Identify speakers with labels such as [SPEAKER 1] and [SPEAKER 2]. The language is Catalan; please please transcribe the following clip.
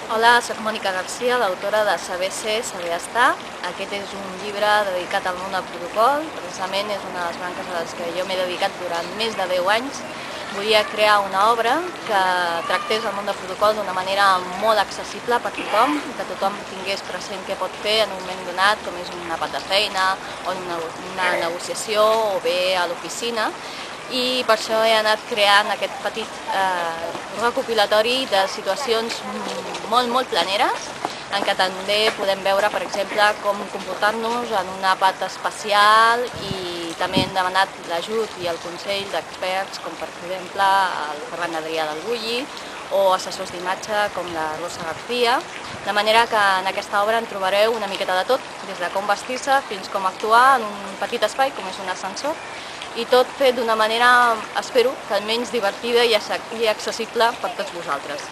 [SPEAKER 1] Hola, soc Mònica Garcia, l'autora de Saber Ser, Saber Estar. Aquest és un llibre dedicat al món del protocol. Precisament és una de les branques a les que jo m'he dedicat durant més de 10 anys. Volia crear una obra que tractés el món del protocol d'una manera molt accessible per tothom, que tothom tingués present què pot fer en un moment donat, com és un àpat de feina o una negociació o bé a l'oficina. I per això he anat creant aquest petit recopilatori de situacions molt planeres, en què també podem veure, per exemple, com comportar-nos en un àpat espacial, i també hem demanat l'ajut i el consell d'experts, com per exemple el Ferran Adrià del Bulli, o assessors d'imatge com la Rosa García, de manera que en aquesta obra en trobareu una miqueta de tot, des de com vestir-se fins com actuar en un petit espai, com és un ascensor, i tot fet d'una manera, espero, que almenys divertida i accessible per tots vosaltres.